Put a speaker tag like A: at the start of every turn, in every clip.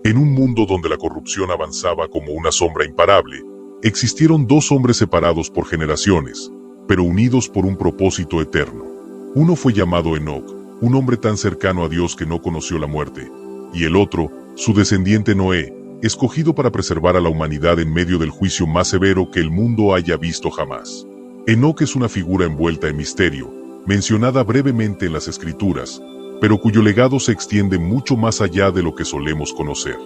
A: En un mundo donde la corrupción avanzaba como una sombra imparable, existieron dos hombres separados por generaciones, pero unidos por un propósito eterno. Uno fue llamado Enoc, un hombre tan cercano a Dios que no conoció la muerte, y el otro, su descendiente Noé, escogido para preservar a la humanidad en medio del juicio más severo que el mundo haya visto jamás. Enoc es una figura envuelta en misterio, mencionada brevemente en las Escrituras, pero cuyo legado se extiende mucho más allá de lo que solemos conocer.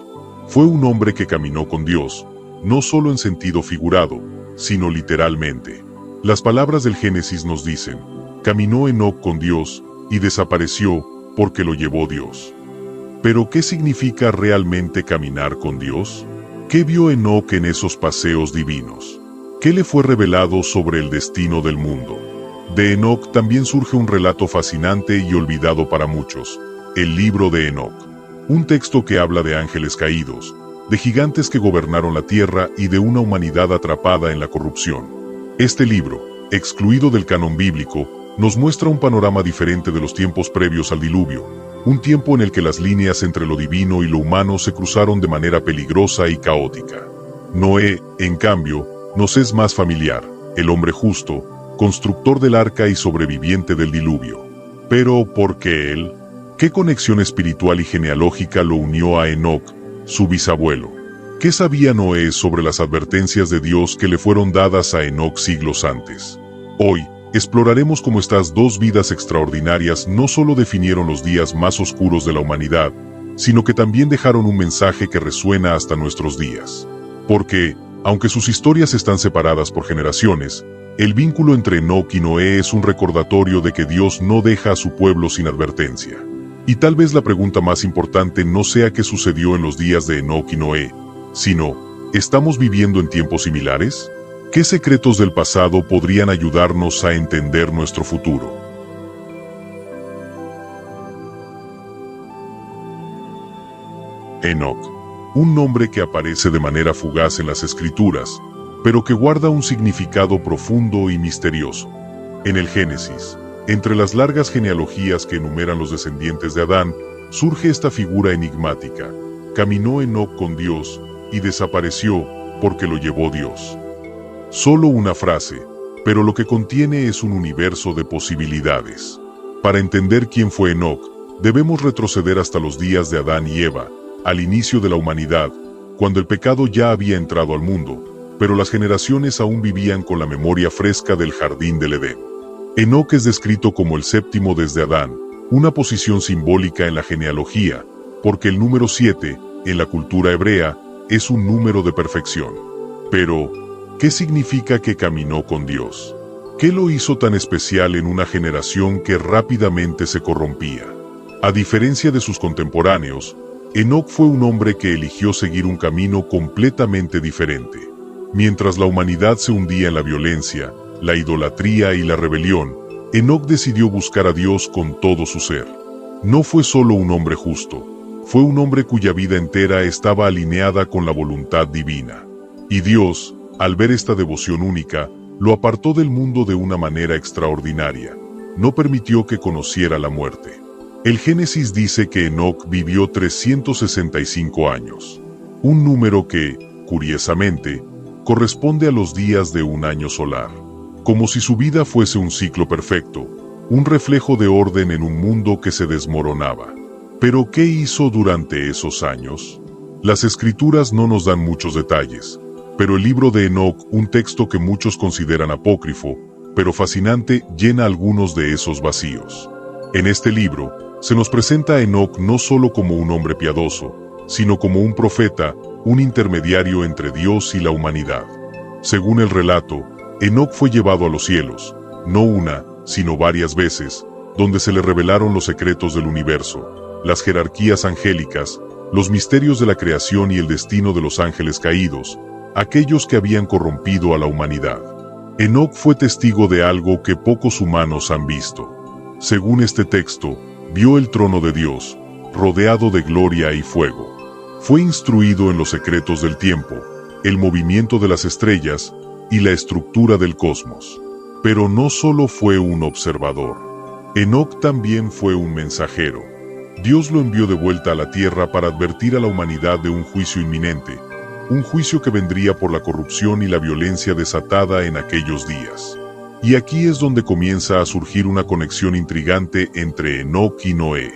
A: Fue un hombre que caminó con Dios, no solo en sentido figurado, sino literalmente. Las palabras del Génesis nos dicen: caminó Enoc con Dios y desapareció porque lo llevó Dios. ¿Pero qué significa realmente caminar con Dios? ¿Qué vio Enoc en esos paseos divinos? ¿Qué le fue revelado sobre el destino del mundo? De Enoc también surge un relato fascinante y olvidado para muchos, el libro de Enoc. Un texto que habla de ángeles caídos, de gigantes que gobernaron la tierra y de una humanidad atrapada en la corrupción. Este libro, excluido del canon bíblico, nos muestra un panorama diferente de los tiempos previos al diluvio, un tiempo en el que las líneas entre lo divino y lo humano se cruzaron de manera peligrosa y caótica. Noé, en cambio, nos es más familiar, el hombre justo, constructor del arca y sobreviviente del diluvio. Pero, ¿por qué él? ¿Qué conexión espiritual y genealógica lo unió a Enoc, su bisabuelo? ¿Qué sabía Noé sobre las advertencias de Dios que le fueron dadas a Enoc siglos antes? Hoy, exploraremos cómo estas dos vidas extraordinarias no solo definieron los días más oscuros de la humanidad, sino que también dejaron un mensaje que resuena hasta nuestros días. Porque, aunque sus historias están separadas por generaciones, el vínculo entre Enoc y Noé es un recordatorio de que Dios no deja a su pueblo sin advertencia. Y tal vez la pregunta más importante no sea qué sucedió en los días de Enoc y Noé, sino, ¿estamos viviendo en tiempos similares? ¿Qué secretos del pasado podrían ayudarnos a entender nuestro futuro? Enoc, un nombre que aparece de manera fugaz en las Escrituras, pero que guarda un significado profundo y misterioso. En el Génesis, entre las largas genealogías que enumeran los descendientes de Adán, surge esta figura enigmática. Caminó Enoc con Dios y desapareció porque lo llevó Dios. Solo una frase, pero lo que contiene es un universo de posibilidades. Para entender quién fue Enoc, debemos retroceder hasta los días de Adán y Eva, al inicio de la humanidad, cuando el pecado ya había entrado al mundo, pero las generaciones aún vivían con la memoria fresca del jardín del Edén. Enoc es descrito como el séptimo desde Adán, una posición simbólica en la genealogía, porque el número 7, en la cultura hebrea, es un número de perfección. Pero, ¿qué significa que caminó con Dios? ¿Qué lo hizo tan especial en una generación que rápidamente se corrompía? A diferencia de sus contemporáneos, Enoc fue un hombre que eligió seguir un camino completamente diferente. Mientras la humanidad se hundía en la violencia, la idolatría y la rebelión, Enoc decidió buscar a Dios con todo su ser. No fue solo un hombre justo, fue un hombre cuya vida entera estaba alineada con la voluntad divina. Y Dios, al ver esta devoción única, lo apartó del mundo de una manera extraordinaria. No permitió que conociera la muerte. El Génesis dice que Enoc vivió 365 años. Un número que, curiosamente, corresponde a los días de un año solar. Como si su vida fuese un ciclo perfecto, un reflejo de orden en un mundo que se desmoronaba. ¿Pero qué hizo durante esos años? Las Escrituras no nos dan muchos detalles, pero el libro de Enoc, un texto que muchos consideran apócrifo, pero fascinante, llena algunos de esos vacíos. En este libro, se nos presenta a Enoc no solo como un hombre piadoso, sino como un profeta, un intermediario entre Dios y la humanidad. Según el relato, Enoc fue llevado a los cielos, no una, sino varias veces, donde se le revelaron los secretos del universo, las jerarquías angélicas, los misterios de la creación y el destino de los ángeles caídos, aquellos que habían corrompido a la humanidad. Enoc fue testigo de algo que pocos humanos han visto. Según este texto, vio el trono de Dios, rodeado de gloria y fuego. Fue instruido en los secretos del tiempo, el movimiento de las estrellas y la estructura del cosmos. Pero no solo fue un observador. Enoc también fue un mensajero. Dios lo envió de vuelta a la tierra para advertir a la humanidad de un juicio inminente, un juicio que vendría por la corrupción y la violencia desatada en aquellos días. Y aquí es donde comienza a surgir una conexión intrigante entre Enoc y Noé.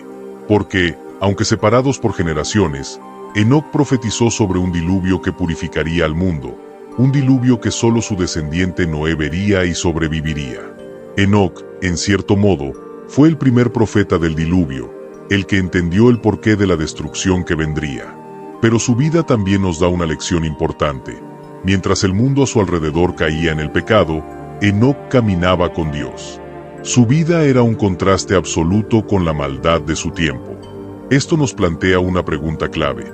A: Porque, aunque separados por generaciones, Enoc profetizó sobre un diluvio que purificaría al mundo, un diluvio que solo su descendiente Noé vería y sobreviviría. Enoc, en cierto modo, fue el primer profeta del diluvio, el que entendió el porqué de la destrucción que vendría. Pero su vida también nos da una lección importante. Mientras el mundo a su alrededor caía en el pecado, Enoc caminaba con Dios. Su vida era un contraste absoluto con la maldad de su tiempo. Esto nos plantea una pregunta clave.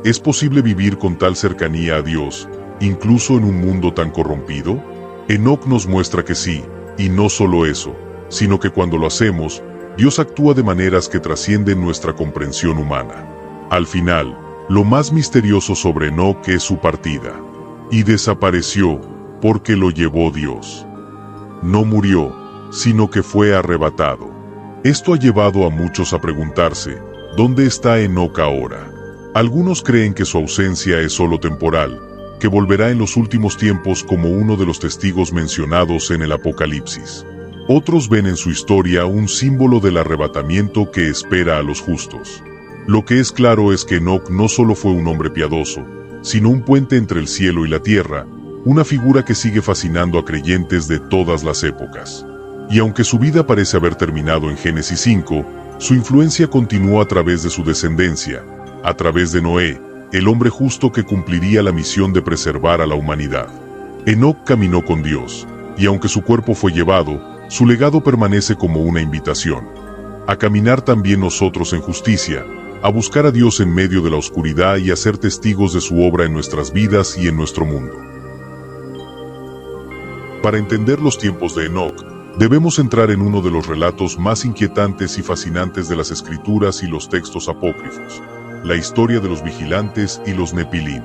A: ¿Es posible vivir con tal cercanía a Dios, incluso en un mundo tan corrompido? Enoc nos muestra que sí, y no solo eso, sino que cuando lo hacemos, Dios actúa de maneras que trascienden nuestra comprensión humana. Al final, lo más misterioso sobre Enoc es su partida. Y desapareció, porque lo llevó Dios. No murió, sino que fue arrebatado. Esto ha llevado a muchos a preguntarse, ¿dónde está Enoc ahora? Algunos creen que su ausencia es solo temporal, que volverá en los últimos tiempos como uno de los testigos mencionados en el Apocalipsis. Otros ven en su historia un símbolo del arrebatamiento que espera a los justos. Lo que es claro es que Enoc no solo fue un hombre piadoso, sino un puente entre el cielo y la tierra, una figura que sigue fascinando a creyentes de todas las épocas. Y aunque su vida parece haber terminado en Génesis 5, su influencia continuó a través de su descendencia, a través de Noé, el hombre justo que cumpliría la misión de preservar a la humanidad. Enoc caminó con Dios, y aunque su cuerpo fue llevado, su legado permanece como una invitación. A caminar también nosotros en justicia, a buscar a Dios en medio de la oscuridad y a ser testigos de su obra en nuestras vidas y en nuestro mundo. Para entender los tiempos de Enoc, debemos entrar en uno de los relatos más inquietantes y fascinantes de las Escrituras y los textos apócrifos, la historia de los vigilantes y los Nepilim.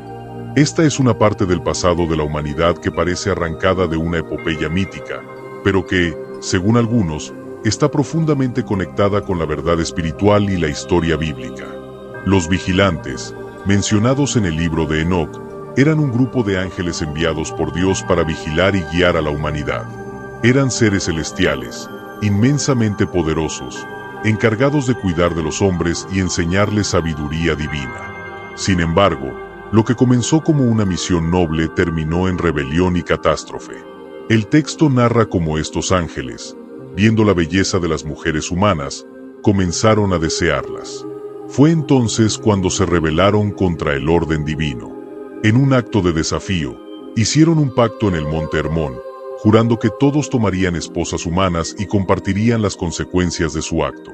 A: Esta es una parte del pasado de la humanidad que parece arrancada de una epopeya mítica, pero que, según algunos, está profundamente conectada con la verdad espiritual y la historia bíblica. Los vigilantes, mencionados en el libro de Enoc, eran un grupo de ángeles enviados por Dios para vigilar y guiar a la humanidad. Eran seres celestiales, inmensamente poderosos, encargados de cuidar de los hombres y enseñarles sabiduría divina. Sin embargo, lo que comenzó como una misión noble terminó en rebelión y catástrofe. El texto narra cómo estos ángeles, viendo la belleza de las mujeres humanas, comenzaron a desearlas. Fue entonces cuando se rebelaron contra el orden divino. En un acto de desafío, hicieron un pacto en el monte Hermón, jurando que todos tomarían esposas humanas y compartirían las consecuencias de su acto.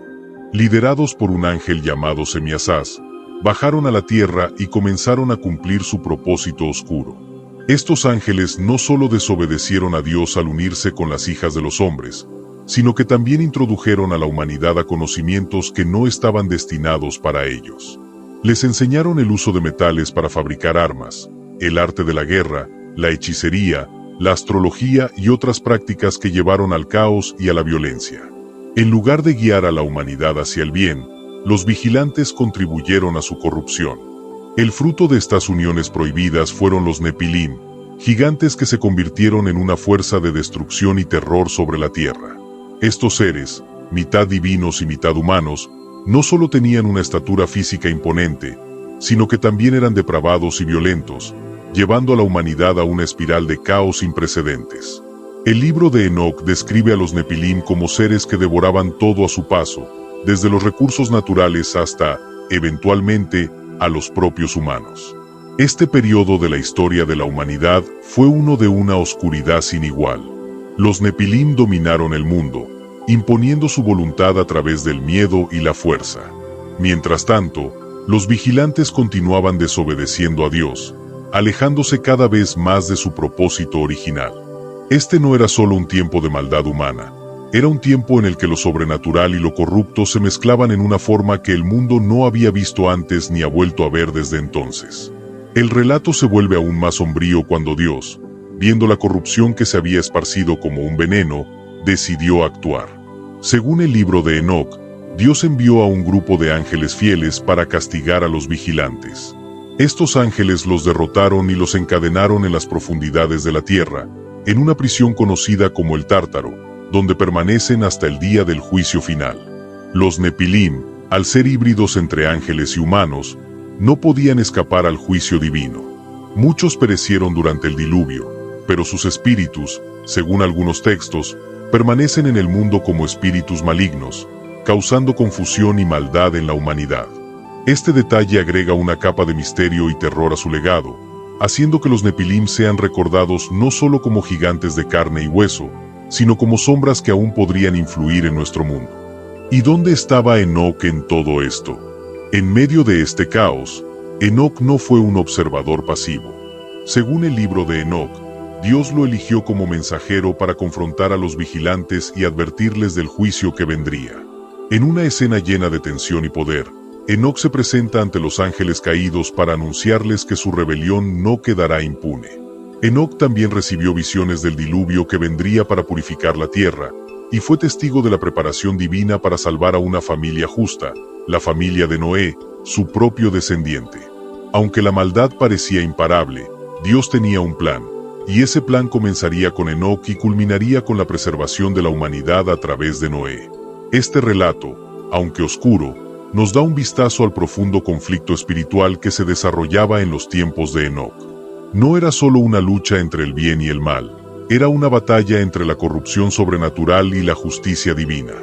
A: Liderados por un ángel llamado Semiasás, bajaron a la tierra y comenzaron a cumplir su propósito oscuro. Estos ángeles no solo desobedecieron a Dios al unirse con las hijas de los hombres, sino que también introdujeron a la humanidad a conocimientos que no estaban destinados para ellos. Les enseñaron el uso de metales para fabricar armas, el arte de la guerra, la hechicería, la astrología y otras prácticas que llevaron al caos y a la violencia. En lugar de guiar a la humanidad hacia el bien, los vigilantes contribuyeron a su corrupción. El fruto de estas uniones prohibidas fueron los Nepilim, gigantes que se convirtieron en una fuerza de destrucción y terror sobre la tierra. Estos seres, mitad divinos y mitad humanos, no solo tenían una estatura física imponente, sino que también eran depravados y violentos, llevando a la humanidad a una espiral de caos sin precedentes. El libro de Enoc describe a los Nepilim como seres que devoraban todo a su paso, desde los recursos naturales hasta, eventualmente, a los propios humanos. Este periodo de la historia de la humanidad fue uno de una oscuridad sin igual. Los Nepilim dominaron el mundo, imponiendo su voluntad a través del miedo y la fuerza. Mientras tanto, los vigilantes continuaban desobedeciendo a Dios, alejándose cada vez más de su propósito original. Este no era solo un tiempo de maldad humana, era un tiempo en el que lo sobrenatural y lo corrupto se mezclaban en una forma que el mundo no había visto antes ni ha vuelto a ver desde entonces. El relato se vuelve aún más sombrío cuando Dios, viendo la corrupción que se había esparcido como un veneno, decidió actuar. Según el libro de Enoc, Dios envió a un grupo de ángeles fieles para castigar a los vigilantes. Estos ángeles los derrotaron y los encadenaron en las profundidades de la tierra, en una prisión conocida como el Tártaro, donde permanecen hasta el día del juicio final. Los Nepilim, al ser híbridos entre ángeles y humanos, no podían escapar al juicio divino. Muchos perecieron durante el diluvio, pero sus espíritus, según algunos textos, permanecen en el mundo como espíritus malignos, causando confusión y maldad en la humanidad. Este detalle agrega una capa de misterio y terror a su legado, haciendo que los Nepilim sean recordados no solo como gigantes de carne y hueso, sino como sombras que aún podrían influir en nuestro mundo. ¿Y dónde estaba Enoc en todo esto? En medio de este caos, Enoc no fue un observador pasivo. Según el libro de Enoc, Dios lo eligió como mensajero para confrontar a los vigilantes y advertirles del juicio que vendría. En una escena llena de tensión y poder, Enoc se presenta ante los ángeles caídos para anunciarles que su rebelión no quedará impune. Enoc también recibió visiones del diluvio que vendría para purificar la tierra, y fue testigo de la preparación divina para salvar a una familia justa, la familia de Noé, su propio descendiente. Aunque la maldad parecía imparable, Dios tenía un plan, y ese plan comenzaría con Enoc y culminaría con la preservación de la humanidad a través de Noé. Este relato, aunque oscuro, nos da un vistazo al profundo conflicto espiritual que se desarrollaba en los tiempos de Enoc. No era solo una lucha entre el bien y el mal, era una batalla entre la corrupción sobrenatural y la justicia divina.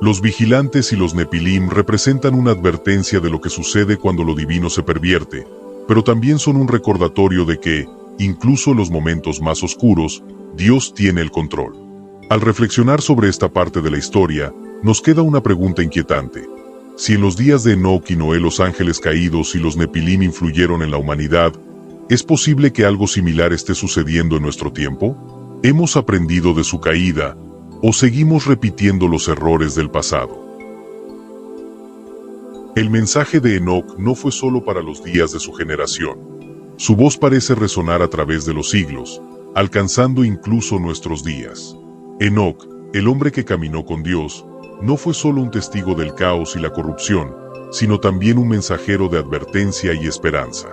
A: Los vigilantes y los Nepilim representan una advertencia de lo que sucede cuando lo divino se pervierte, pero también son un recordatorio de que, incluso en los momentos más oscuros, Dios tiene el control. Al reflexionar sobre esta parte de la historia, nos queda una pregunta inquietante. Si en los días de Enoc y Noé los ángeles caídos y los Nepilim influyeron en la humanidad, ¿es posible que algo similar esté sucediendo en nuestro tiempo? ¿Hemos aprendido de su caída o seguimos repitiendo los errores del pasado? El mensaje de Enoc no fue solo para los días de su generación. Su voz parece resonar a través de los siglos, alcanzando incluso nuestros días. Enoc, el hombre que caminó con Dios, no fue solo un testigo del caos y la corrupción, sino también un mensajero de advertencia y esperanza.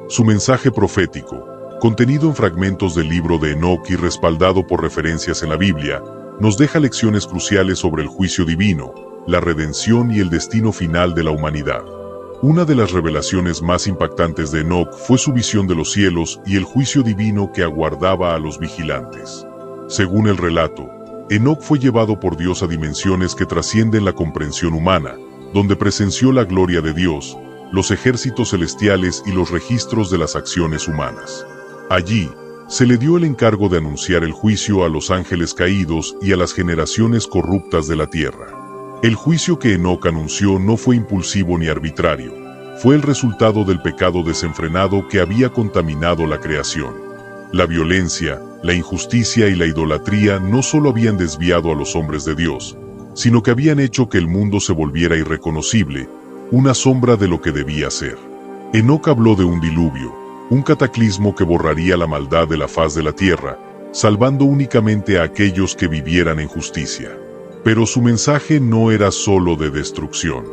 A: Su mensaje profético, contenido en fragmentos del libro de Enoc y respaldado por referencias en la Biblia, nos deja lecciones cruciales sobre el juicio divino, la redención y el destino final de la humanidad. Una de las revelaciones más impactantes de Enoc fue su visión de los cielos y el juicio divino que aguardaba a los vigilantes. Según el relato, Enoc fue llevado por Dios a dimensiones que trascienden la comprensión humana, donde presenció la gloria de Dios, los ejércitos celestiales y los registros de las acciones humanas. Allí, se le dio el encargo de anunciar el juicio a los ángeles caídos y a las generaciones corruptas de la tierra. El juicio que Enoc anunció no fue impulsivo ni arbitrario, fue el resultado del pecado desenfrenado que había contaminado la creación. La violencia, la injusticia y la idolatría no solo habían desviado a los hombres de Dios, sino que habían hecho que el mundo se volviera irreconocible, una sombra de lo que debía ser. Enoc habló de un diluvio, un cataclismo que borraría la maldad de la faz de la tierra, salvando únicamente a aquellos que vivieran en justicia. Pero su mensaje no era solo de destrucción.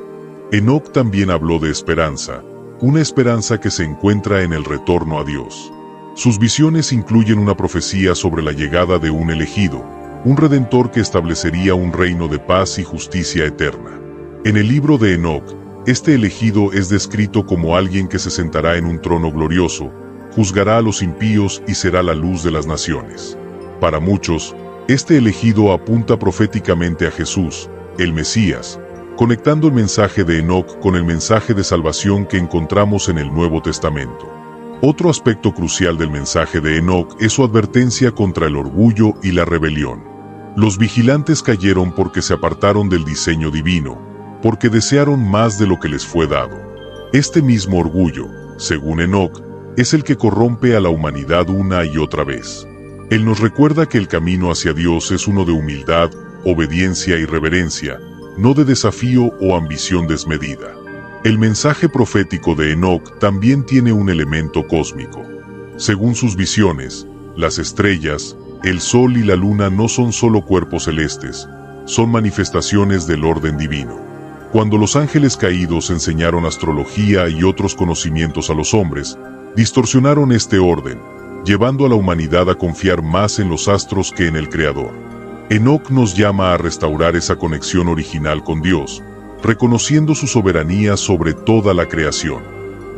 A: Enoc también habló de esperanza, una esperanza que se encuentra en el retorno a Dios. Sus visiones incluyen una profecía sobre la llegada de un elegido, un redentor que establecería un reino de paz y justicia eterna. En el libro de Enoc, este elegido es descrito como alguien que se sentará en un trono glorioso, juzgará a los impíos y será la luz de las naciones. Para muchos, este elegido apunta proféticamente a Jesús, el Mesías, conectando el mensaje de Enoc con el mensaje de salvación que encontramos en el Nuevo Testamento. Otro aspecto crucial del mensaje de Enoc es su advertencia contra el orgullo y la rebelión. Los vigilantes cayeron porque se apartaron del diseño divino, porque desearon más de lo que les fue dado. Este mismo orgullo, según Enoc, es el que corrompe a la humanidad una y otra vez. Él nos recuerda que el camino hacia Dios es uno de humildad, obediencia y reverencia, no de desafío o ambición desmedida. El mensaje profético de Enoc también tiene un elemento cósmico. Según sus visiones, las estrellas, el sol y la luna no son solo cuerpos celestes, son manifestaciones del orden divino. Cuando los ángeles caídos enseñaron astrología y otros conocimientos a los hombres, distorsionaron este orden, llevando a la humanidad a confiar más en los astros que en el Creador. Enoc nos llama a restaurar esa conexión original con Dios, reconociendo su soberanía sobre toda la creación.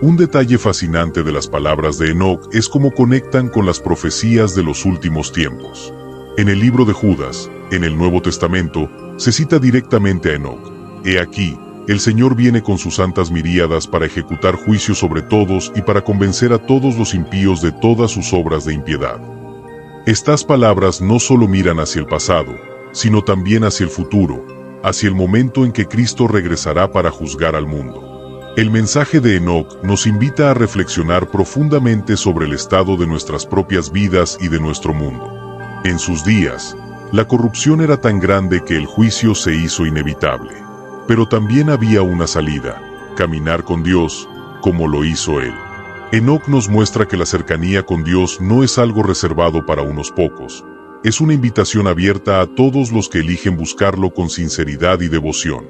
A: Un detalle fascinante de las palabras de Enoc es cómo conectan con las profecías de los últimos tiempos. En el libro de Judas, en el Nuevo Testamento, se cita directamente a Enoc. He aquí, el Señor viene con sus santas miríadas para ejecutar juicio sobre todos y para convencer a todos los impíos de todas sus obras de impiedad. Estas palabras no solo miran hacia el pasado, sino también hacia el futuro, hacia el momento en que Cristo regresará para juzgar al mundo. El mensaje de Enoc nos invita a reflexionar profundamente sobre el estado de nuestras propias vidas y de nuestro mundo. En sus días, la corrupción era tan grande que el juicio se hizo inevitable. Pero también había una salida: caminar con Dios, como lo hizo él. Enoc nos muestra que la cercanía con Dios no es algo reservado para unos pocos. Es una invitación abierta a todos los que eligen buscarlo con sinceridad y devoción.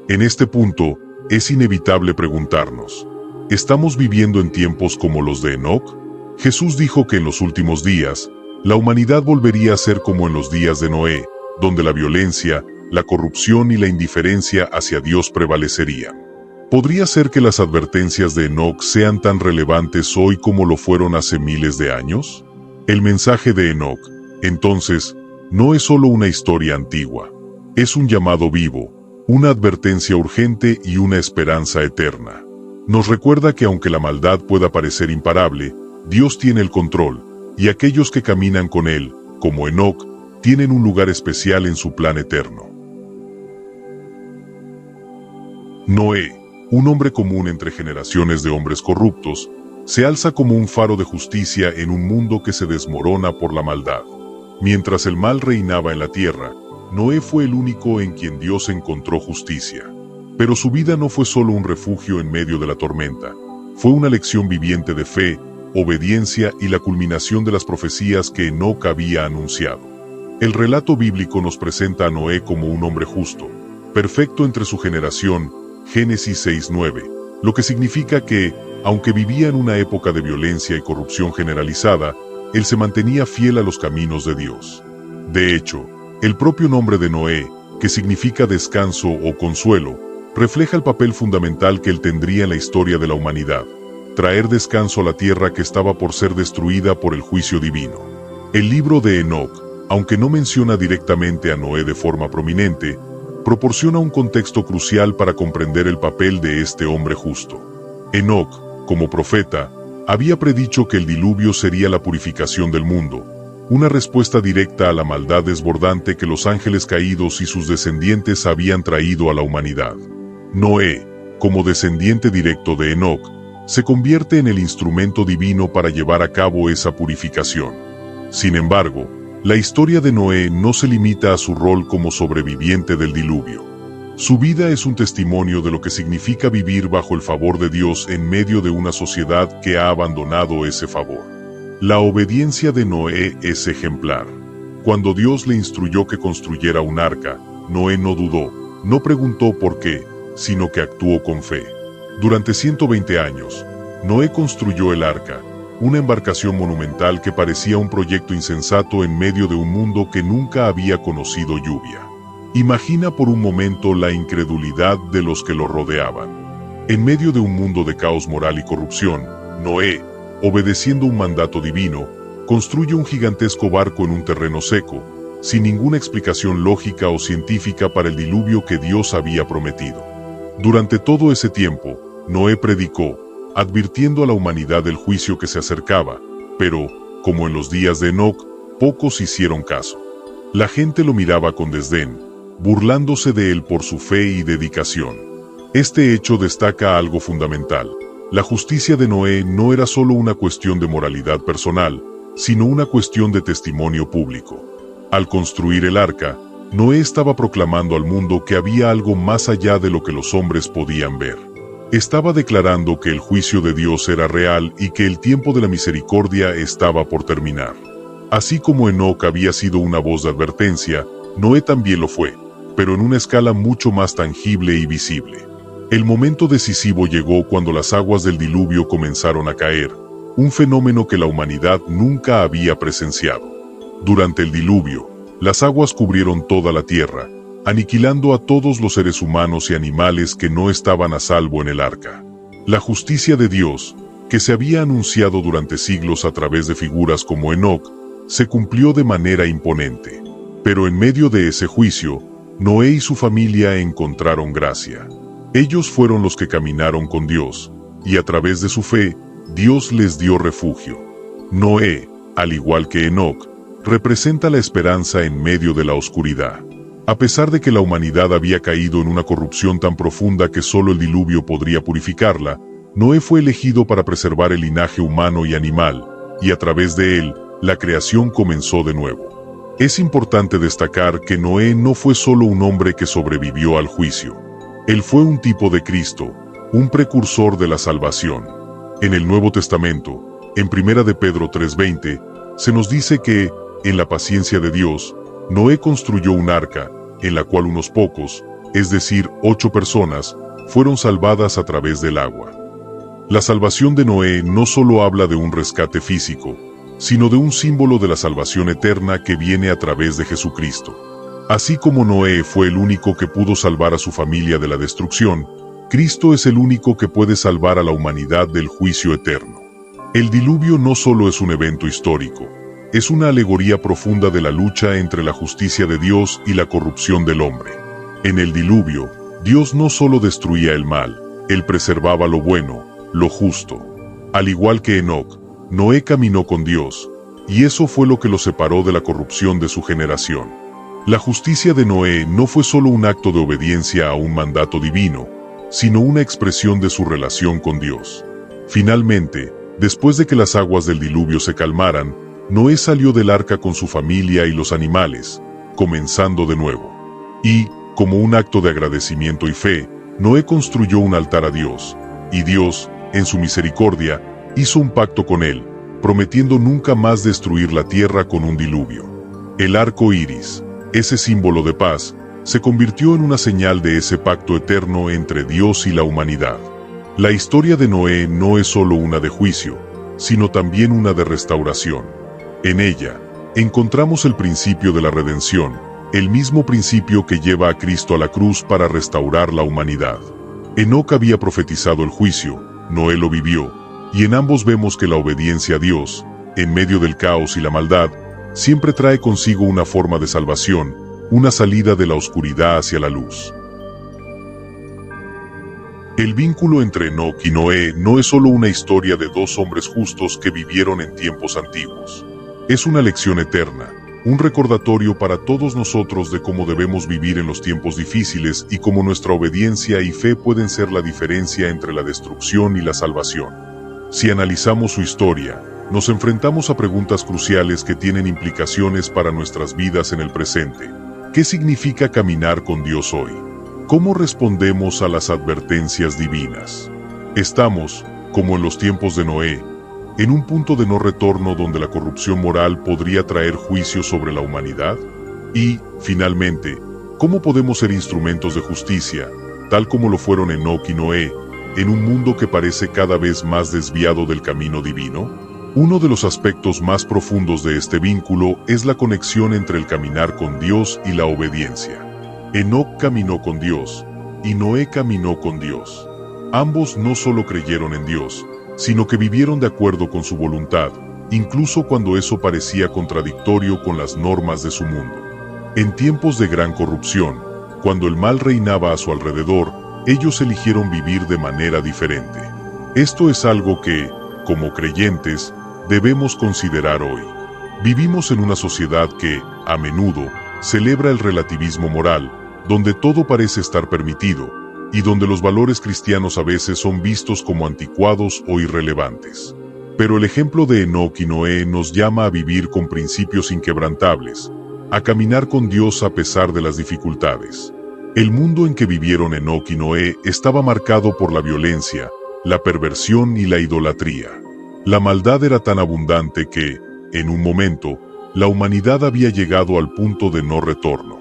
A: En este punto, es inevitable preguntarnos: ¿estamos viviendo en tiempos como los de Enoc? Jesús dijo que en los últimos días, la humanidad volvería a ser como en los días de Noé, donde la violencia, la corrupción y la indiferencia hacia Dios prevalecerían. ¿Podría ser que las advertencias de Enoc sean tan relevantes hoy como lo fueron hace miles de años? El mensaje de Enoc, entonces, no es solo una historia antigua. Es un llamado vivo, una advertencia urgente y una esperanza eterna. Nos recuerda que aunque la maldad pueda parecer imparable, Dios tiene el control, y aquellos que caminan con Él, como Enoc, tienen un lugar especial en su plan eterno. Noé, un hombre común entre generaciones de hombres corruptos, se alza como un faro de justicia en un mundo que se desmorona por la maldad. Mientras el mal reinaba en la tierra, Noé fue el único en quien Dios encontró justicia. Pero su vida no fue solo un refugio en medio de la tormenta, fue una lección viviente de fe, obediencia y la culminación de las profecías que Enoc había anunciado. El relato bíblico nos presenta a Noé como un hombre justo, perfecto entre su generación, Génesis 6:9, lo que significa que, aunque vivía en una época de violencia y corrupción generalizada, él se mantenía fiel a los caminos de Dios. De hecho, el propio nombre de Noé, que significa descanso o consuelo, refleja el papel fundamental que él tendría en la historia de la humanidad: traer descanso a la tierra que estaba por ser destruida por el juicio divino. El libro de Enoc, aunque no menciona directamente a Noé de forma prominente, proporciona un contexto crucial para comprender el papel de este hombre justo. Enoc, como profeta, había predicho que el diluvio sería la purificación del mundo, una respuesta directa a la maldad desbordante que los ángeles caídos y sus descendientes habían traído a la humanidad. Noé, como descendiente directo de Enoc, se convierte en el instrumento divino para llevar a cabo esa purificación. Sin embargo, la historia de Noé no se limita a su rol como sobreviviente del diluvio. Su vida es un testimonio de lo que significa vivir bajo el favor de Dios en medio de una sociedad que ha abandonado ese favor. La obediencia de Noé es ejemplar. Cuando Dios le instruyó que construyera un arca, Noé no dudó, no preguntó por qué, sino que actuó con fe. Durante 120 años, Noé construyó el arca, una embarcación monumental que parecía un proyecto insensato en medio de un mundo que nunca había conocido lluvia. Imagina por un momento la incredulidad de los que lo rodeaban. En medio de un mundo de caos moral y corrupción, Noé, obedeciendo un mandato divino, construye un gigantesco barco en un terreno seco, sin ninguna explicación lógica o científica para el diluvio que Dios había prometido. Durante todo ese tiempo, Noé predicó, advirtiendo a la humanidad del juicio que se acercaba, pero, como en los días de Enoc, pocos hicieron caso. La gente lo miraba con desdén, burlándose de él por su fe y dedicación. Este hecho destaca algo fundamental: la justicia de Noé no era solo una cuestión de moralidad personal, sino una cuestión de testimonio público. Al construir el arca, Noé estaba proclamando al mundo que había algo más allá de lo que los hombres podían ver. Estaba declarando que el juicio de Dios era real y que el tiempo de la misericordia estaba por terminar. Así como Enoc había sido una voz de advertencia, Noé también lo fue, pero en una escala mucho más tangible y visible. El momento decisivo llegó cuando las aguas del diluvio comenzaron a caer, un fenómeno que la humanidad nunca había presenciado. Durante el diluvio, las aguas cubrieron toda la tierra, aniquilando a todos los seres humanos y animales que no estaban a salvo en el arca. La justicia de Dios, que se había anunciado durante siglos a través de figuras como Enoc, se cumplió de manera imponente. Pero en medio de ese juicio, Noé y su familia encontraron gracia. Ellos fueron los que caminaron con Dios, y a través de su fe, Dios les dio refugio. Noé, al igual que Enoc, representa la esperanza en medio de la oscuridad. A pesar de que la humanidad había caído en una corrupción tan profunda que solo el diluvio podría purificarla, Noé fue elegido para preservar el linaje humano y animal, y a través de él, la creación comenzó de nuevo. Es importante destacar que Noé no fue solo un hombre que sobrevivió al juicio. Él fue un tipo de Cristo, un precursor de la salvación. En el Nuevo Testamento, en 1 de Pedro 3:20, se nos dice que, en la paciencia de Dios, Noé construyó un arca, en la cual unos pocos, es decir, 8 personas, fueron salvadas a través del agua. La salvación de Noé no solo habla de un rescate físico, sino de un símbolo de la salvación eterna que viene a través de Jesucristo. Así como Noé fue el único que pudo salvar a su familia de la destrucción, Cristo es el único que puede salvar a la humanidad del juicio eterno. El diluvio no solo es un evento histórico, es una alegoría profunda de la lucha entre la justicia de Dios y la corrupción del hombre. En el diluvio, Dios no solo destruía el mal, Él preservaba lo bueno, lo justo. Al igual que Enoc, Noé caminó con Dios, y eso fue lo que lo separó de la corrupción de su generación. La justicia de Noé no fue solo un acto de obediencia a un mandato divino, sino una expresión de su relación con Dios. Finalmente, después de que las aguas del diluvio se calmaran, Noé salió del arca con su familia y los animales, comenzando de nuevo. Y, como un acto de agradecimiento y fe, Noé construyó un altar a Dios, y Dios, en su misericordia, hizo un pacto con él, prometiendo nunca más destruir la tierra con un diluvio. El arco iris, ese símbolo de paz, se convirtió en una señal de ese pacto eterno entre Dios y la humanidad. La historia de Noé no es solo una de juicio, sino también una de restauración. En ella, encontramos el principio de la redención, el mismo principio que lleva a Cristo a la cruz para restaurar la humanidad. Enoc había profetizado el juicio, Noé lo vivió, y en ambos vemos que la obediencia a Dios, en medio del caos y la maldad, siempre trae consigo una forma de salvación, una salida de la oscuridad hacia la luz. El vínculo entre Enoc y Noé no es solo una historia de dos hombres justos que vivieron en tiempos antiguos. Es una lección eterna, un recordatorio para todos nosotros de cómo debemos vivir en los tiempos difíciles y cómo nuestra obediencia y fe pueden ser la diferencia entre la destrucción y la salvación. Si analizamos su historia, nos enfrentamos a preguntas cruciales que tienen implicaciones para nuestras vidas en el presente. ¿Qué significa caminar con Dios hoy? ¿Cómo respondemos a las advertencias divinas? Estamos, como en los tiempos de Noé, en un punto de no retorno donde la corrupción moral podría traer juicio sobre la humanidad. Y, finalmente, ¿cómo podemos ser instrumentos de justicia, tal como lo fueron Enoc y Noé, en un mundo que parece cada vez más desviado del camino divino? Uno de los aspectos más profundos de este vínculo es la conexión entre el caminar con Dios y la obediencia. Enoc caminó con Dios, y Noé caminó con Dios. Ambos no solo creyeron en Dios, sino que vivieron de acuerdo con su voluntad, incluso cuando eso parecía contradictorio con las normas de su mundo. En tiempos de gran corrupción, cuando el mal reinaba a su alrededor, ellos eligieron vivir de manera diferente. Esto es algo que, como creyentes, debemos considerar hoy. Vivimos en una sociedad que, a menudo, celebra el relativismo moral, donde todo parece estar permitido, y donde los valores cristianos a veces son vistos como anticuados o irrelevantes. Pero el ejemplo de Enoc y Noé nos llama a vivir con principios inquebrantables, a caminar con Dios a pesar de las dificultades. El mundo en que vivieron Enoc y Noé estaba marcado por la violencia, la perversión y la idolatría. La maldad era tan abundante que, en un momento, la humanidad había llegado al punto de no retorno.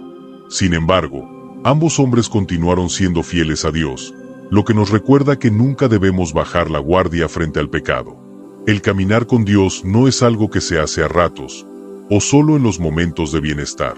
A: Sin embargo, Ambos hombres continuaron siendo fieles a Dios, lo que nos recuerda que nunca debemos bajar la guardia frente al pecado. El caminar con Dios no es algo que se hace a ratos, o solo en los momentos de bienestar.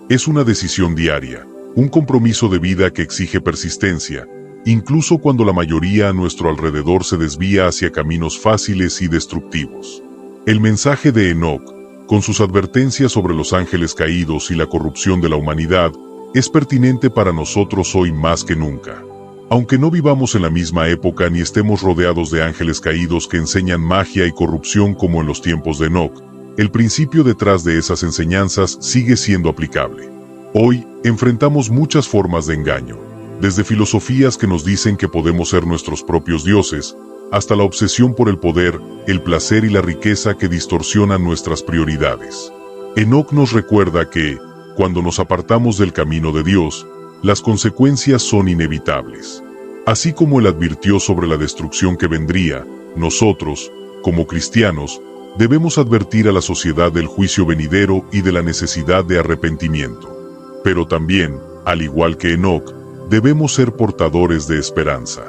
A: Es una decisión diaria, un compromiso de vida que exige persistencia, incluso cuando la mayoría a nuestro alrededor se desvía hacia caminos fáciles y destructivos. El mensaje de Enoc, con sus advertencias sobre los ángeles caídos y la corrupción de la humanidad, es pertinente para nosotros hoy más que nunca. Aunque no vivamos en la misma época ni estemos rodeados de ángeles caídos que enseñan magia y corrupción como en los tiempos de Enoc, el principio detrás de esas enseñanzas sigue siendo aplicable. Hoy, enfrentamos muchas formas de engaño, desde filosofías que nos dicen que podemos ser nuestros propios dioses, hasta la obsesión por el poder, el placer y la riqueza que distorsionan nuestras prioridades. Enoc nos recuerda que, cuando nos apartamos del camino de Dios, las consecuencias son inevitables. Así como él advirtió sobre la destrucción que vendría, nosotros, como cristianos, debemos advertir a la sociedad del juicio venidero y de la necesidad de arrepentimiento. Pero también, al igual que Enoc, debemos ser portadores de esperanza.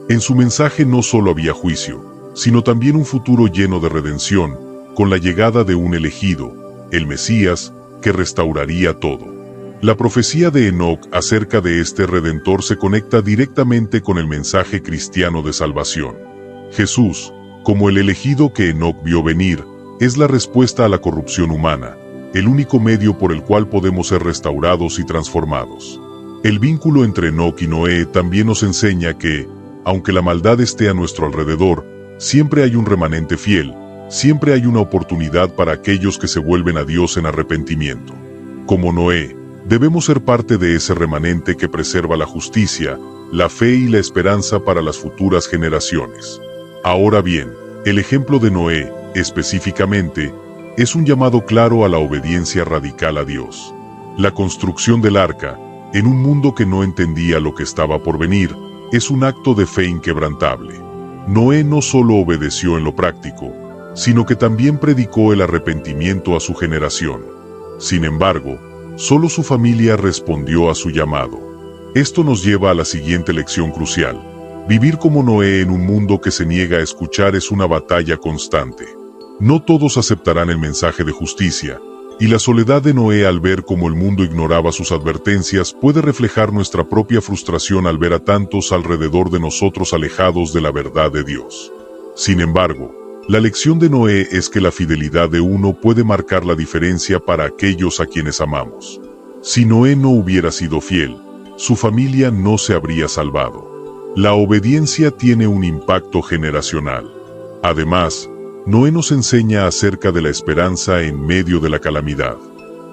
A: En su mensaje no solo había juicio, sino también un futuro lleno de redención, con la llegada de un elegido, el Mesías, que restauraría todo. La profecía de Enoc acerca de este Redentor se conecta directamente con el mensaje cristiano de salvación. Jesús, como el elegido que Enoc vio venir, es la respuesta a la corrupción humana, el único medio por el cual podemos ser restaurados y transformados. El vínculo entre Enoc y Noé también nos enseña que, aunque la maldad esté a nuestro alrededor, siempre hay un remanente fiel, siempre hay una oportunidad para aquellos que se vuelven a Dios en arrepentimiento. Como Noé, debemos ser parte de ese remanente que preserva la justicia, la fe y la esperanza para las futuras generaciones. Ahora bien, el ejemplo de Noé, específicamente, es un llamado claro a la obediencia radical a Dios. La construcción del arca, en un mundo que no entendía lo que estaba por venir, es un acto de fe inquebrantable. Noé no solo obedeció en lo práctico, sino que también predicó el arrepentimiento a su generación. Sin embargo, solo su familia respondió a su llamado. Esto nos lleva a la siguiente lección crucial. Vivir como Noé en un mundo que se niega a escuchar es una batalla constante. No todos aceptarán el mensaje de justicia, y la soledad de Noé al ver cómo el mundo ignoraba sus advertencias puede reflejar nuestra propia frustración al ver a tantos alrededor de nosotros alejados de la verdad de Dios. Sin embargo, la lección de Noé es que la fidelidad de uno puede marcar la diferencia para aquellos a quienes amamos. Si Noé no hubiera sido fiel, su familia no se habría salvado. La obediencia tiene un impacto generacional. Además, Noé nos enseña acerca de la esperanza en medio de la calamidad.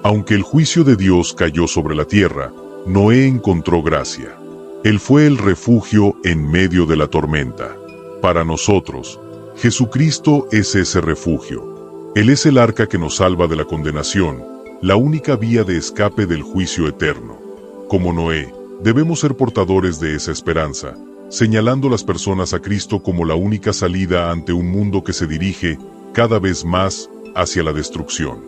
A: Aunque el juicio de Dios cayó sobre la tierra, Noé encontró gracia. Él fue el refugio en medio de la tormenta. Para nosotros, Jesucristo es ese refugio. Él es el arca que nos salva de la condenación, la única vía de escape del juicio eterno. Como Noé, debemos ser portadores de esa esperanza, señalando las personas a Cristo como la única salida ante un mundo que se dirige, cada vez más, hacia la destrucción.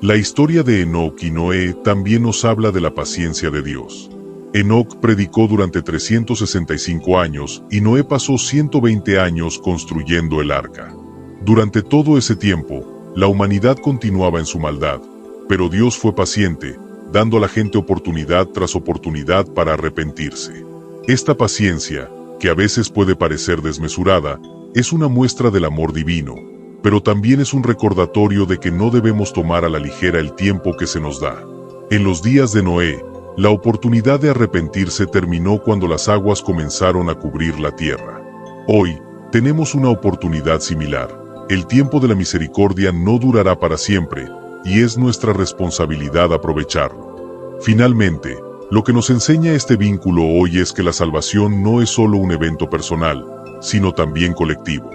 A: La historia de Enoc y Noé también nos habla de la paciencia de Dios. Enoc predicó durante 365 años y Noé pasó 120 años construyendo el arca. Durante todo ese tiempo, la humanidad continuaba en su maldad, pero Dios fue paciente, dando a la gente oportunidad tras oportunidad para arrepentirse. Esta paciencia, que a veces puede parecer desmesurada, es una muestra del amor divino, pero también es un recordatorio de que no debemos tomar a la ligera el tiempo que se nos da. En los días de Noé, la oportunidad de arrepentirse terminó cuando las aguas comenzaron a cubrir la tierra. Hoy, tenemos una oportunidad similar. El tiempo de la misericordia no durará para siempre, y es nuestra responsabilidad aprovecharlo. Finalmente, lo que nos enseña este vínculo hoy es que la salvación no es solo un evento personal, sino también colectivo.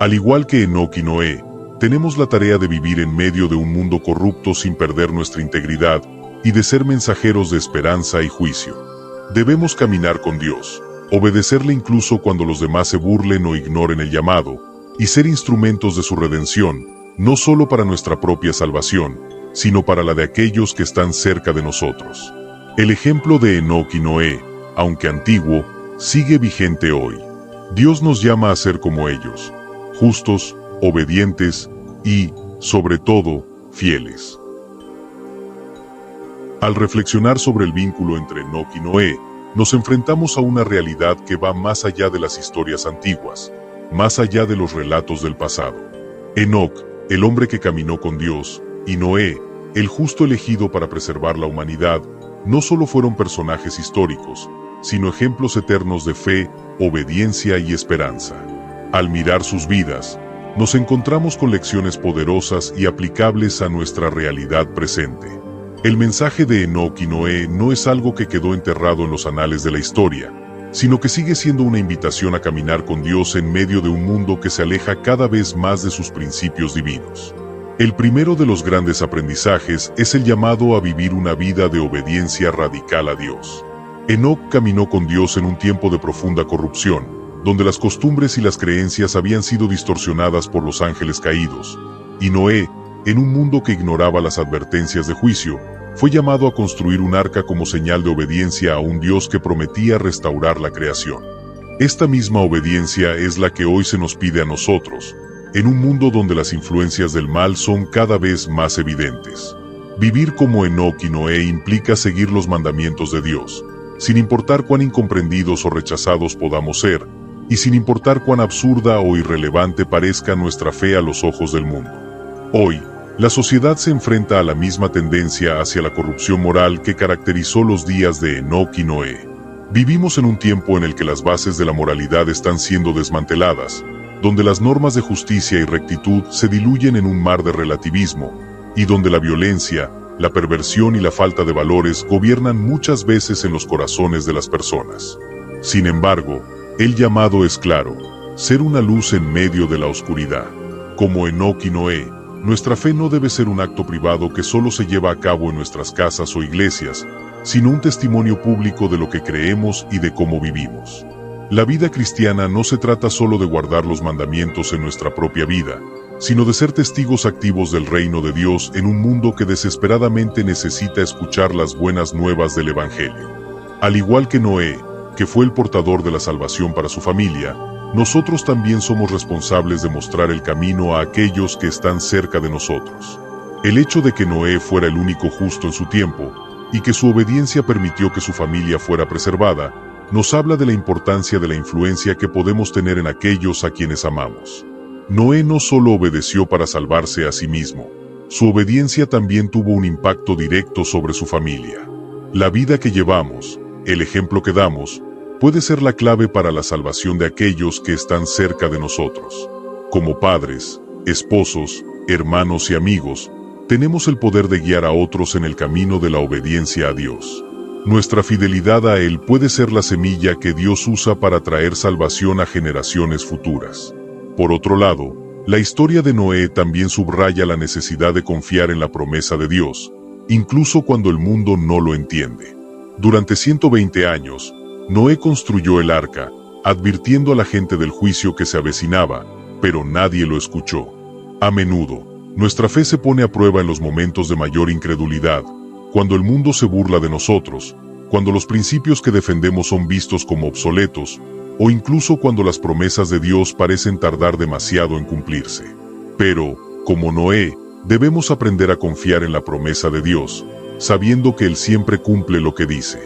A: Al igual que Enoc y Noé, tenemos la tarea de vivir en medio de un mundo corrupto sin perder nuestra integridad y de ser mensajeros de esperanza y juicio. Debemos caminar con Dios, obedecerle incluso cuando los demás se burlen o ignoren el llamado, y ser instrumentos de su redención, no solo para nuestra propia salvación, sino para la de aquellos que están cerca de nosotros. El ejemplo de Enoc y Noé, aunque antiguo, sigue vigente hoy. Dios nos llama a ser como ellos, justos, obedientes y, sobre todo, fieles. Al reflexionar sobre el vínculo entre Enoc y Noé, nos enfrentamos a una realidad que va más allá de las historias antiguas, más allá de los relatos del pasado. Enoc, el hombre que caminó con Dios, y Noé, el justo elegido para preservar la humanidad, no solo fueron personajes históricos, sino ejemplos eternos de fe, obediencia y esperanza. Al mirar sus vidas, nos encontramos con lecciones poderosas y aplicables a nuestra realidad presente. El mensaje de Enoc y Noé no es algo que quedó enterrado en los anales de la historia, sino que sigue siendo una invitación a caminar con Dios en medio de un mundo que se aleja cada vez más de sus principios divinos. El primero de los grandes aprendizajes es el llamado a vivir una vida de obediencia radical a Dios. Enoc caminó con Dios en un tiempo de profunda corrupción, donde las costumbres y las creencias habían sido distorsionadas por los ángeles caídos, y Noé, en un mundo que ignoraba las advertencias de juicio, fue llamado a construir un arca como señal de obediencia a un Dios que prometía restaurar la creación. Esta misma obediencia es la que hoy se nos pide a nosotros, en un mundo donde las influencias del mal son cada vez más evidentes. Vivir como Enoc y Noé implica seguir los mandamientos de Dios, sin importar cuán incomprendidos o rechazados podamos ser, y sin importar cuán absurda o irrelevante parezca nuestra fe a los ojos del mundo. Hoy, la sociedad se enfrenta a la misma tendencia hacia la corrupción moral que caracterizó los días de Enoc y Noé. Vivimos en un tiempo en el que las bases de la moralidad están siendo desmanteladas, donde las normas de justicia y rectitud se diluyen en un mar de relativismo, y donde la violencia, la perversión y la falta de valores gobiernan muchas veces en los corazones de las personas. Sin embargo, el llamado es claro: ser una luz en medio de la oscuridad. Como Enoc y Noé, nuestra fe no debe ser un acto privado que solo se lleva a cabo en nuestras casas o iglesias, sino un testimonio público de lo que creemos y de cómo vivimos. La vida cristiana no se trata solo de guardar los mandamientos en nuestra propia vida, sino de ser testigos activos del reino de Dios en un mundo que desesperadamente necesita escuchar las buenas nuevas del Evangelio. Al igual que Noé, que fue el portador de la salvación para su familia, nosotros también somos responsables de mostrar el camino a aquellos que están cerca de nosotros. El hecho de que Noé fuera el único justo en su tiempo, y que su obediencia permitió que su familia fuera preservada, nos habla de la importancia de la influencia que podemos tener en aquellos a quienes amamos. Noé no solo obedeció para salvarse a sí mismo, su obediencia también tuvo un impacto directo sobre su familia. La vida que llevamos, el ejemplo que damos, puede ser la clave para la salvación de aquellos que están cerca de nosotros. Como padres, esposos, hermanos y amigos, tenemos el poder de guiar a otros en el camino de la obediencia a Dios. Nuestra fidelidad a Él puede ser la semilla que Dios usa para traer salvación a generaciones futuras. Por otro lado, la historia de Noé también subraya la necesidad de confiar en la promesa de Dios, incluso cuando el mundo no lo entiende. Durante 120 años, Noé construyó el arca, advirtiendo a la gente del juicio que se avecinaba, pero nadie lo escuchó. A menudo, nuestra fe se pone a prueba en los momentos de mayor incredulidad, cuando el mundo se burla de nosotros, cuando los principios que defendemos son vistos como obsoletos, o incluso cuando las promesas de Dios parecen tardar demasiado en cumplirse. Pero, como Noé, debemos aprender a confiar en la promesa de Dios, sabiendo que Él siempre cumple lo que dice.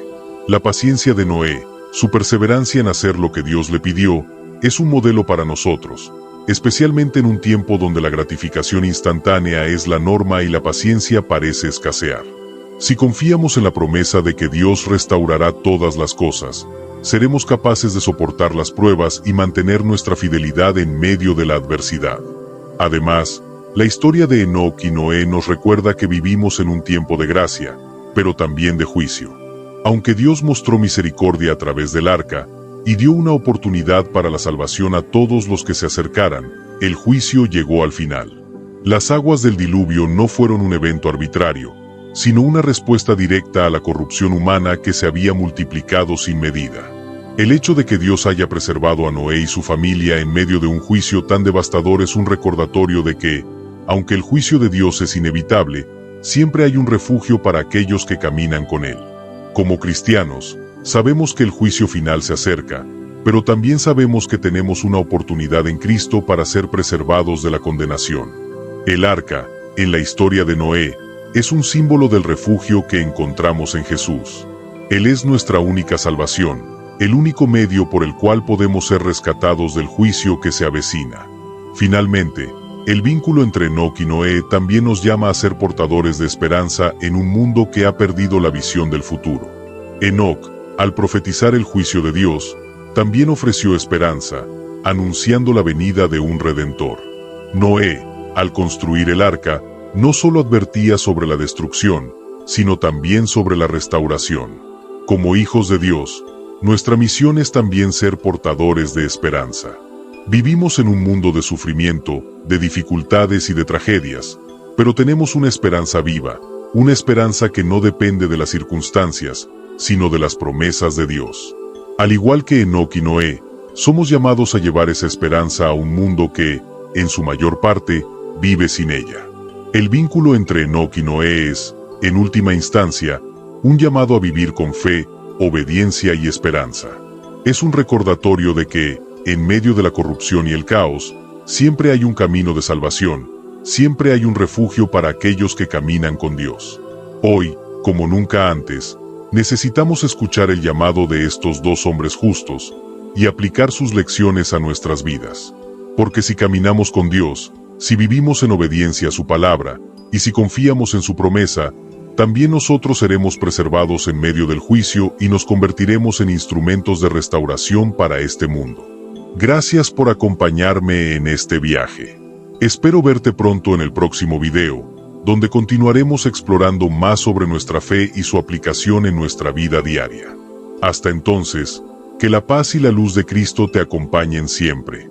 A: La paciencia de Noé, su perseverancia en hacer lo que Dios le pidió, es un modelo para nosotros, especialmente en un tiempo donde la gratificación instantánea es la norma y la paciencia parece escasear. Si confiamos en la promesa de que Dios restaurará todas las cosas, seremos capaces de soportar las pruebas y mantener nuestra fidelidad en medio de la adversidad. Además, la historia de Enoc y Noé nos recuerda que vivimos en un tiempo de gracia, pero también de juicio. Aunque Dios mostró misericordia a través del arca, y dio una oportunidad para la salvación a todos los que se acercaran, el juicio llegó al final. Las aguas del diluvio no fueron un evento arbitrario, sino una respuesta directa a la corrupción humana que se había multiplicado sin medida. El hecho de que Dios haya preservado a Noé y su familia en medio de un juicio tan devastador es un recordatorio de que, aunque el juicio de Dios es inevitable, siempre hay un refugio para aquellos que caminan con Él. Como cristianos, sabemos que el juicio final se acerca, pero también sabemos que tenemos una oportunidad en Cristo para ser preservados de la condenación. El arca, en la historia de Noé, es un símbolo del refugio que encontramos en Jesús. Él es nuestra única salvación, el único medio por el cual podemos ser rescatados del juicio que se avecina. Finalmente, el vínculo entre Enoc y Noé también nos llama a ser portadores de esperanza en un mundo que ha perdido la visión del futuro. Enoc, al profetizar el juicio de Dios, también ofreció esperanza, anunciando la venida de un Redentor. Noé, al construir el arca, no solo advertía sobre la destrucción, sino también sobre la restauración. Como hijos de Dios, nuestra misión es también ser portadores de esperanza. Vivimos en un mundo de sufrimiento, de dificultades y de tragedias, pero tenemos una esperanza viva, una esperanza que no depende de las circunstancias, sino de las promesas de Dios. Al igual que Enoc y Noé, somos llamados a llevar esa esperanza a un mundo que, en su mayor parte, vive sin ella. El vínculo entre Enoc y Noé es, en última instancia, un llamado a vivir con fe, obediencia y esperanza. Es un recordatorio de que, en medio de la corrupción y el caos, siempre hay un camino de salvación, siempre hay un refugio para aquellos que caminan con Dios. Hoy, como nunca antes, necesitamos escuchar el llamado de estos dos hombres justos y aplicar sus lecciones a nuestras vidas. Porque si caminamos con Dios, si vivimos en obediencia a su palabra, y si confiamos en su promesa, también nosotros seremos preservados en medio del juicio y nos convertiremos en instrumentos de restauración para este mundo. Gracias por acompañarme en este viaje. Espero verte pronto en el próximo video, donde continuaremos explorando más sobre nuestra fe y su aplicación en nuestra vida diaria. Hasta entonces, que la paz y la luz de Cristo te acompañen siempre.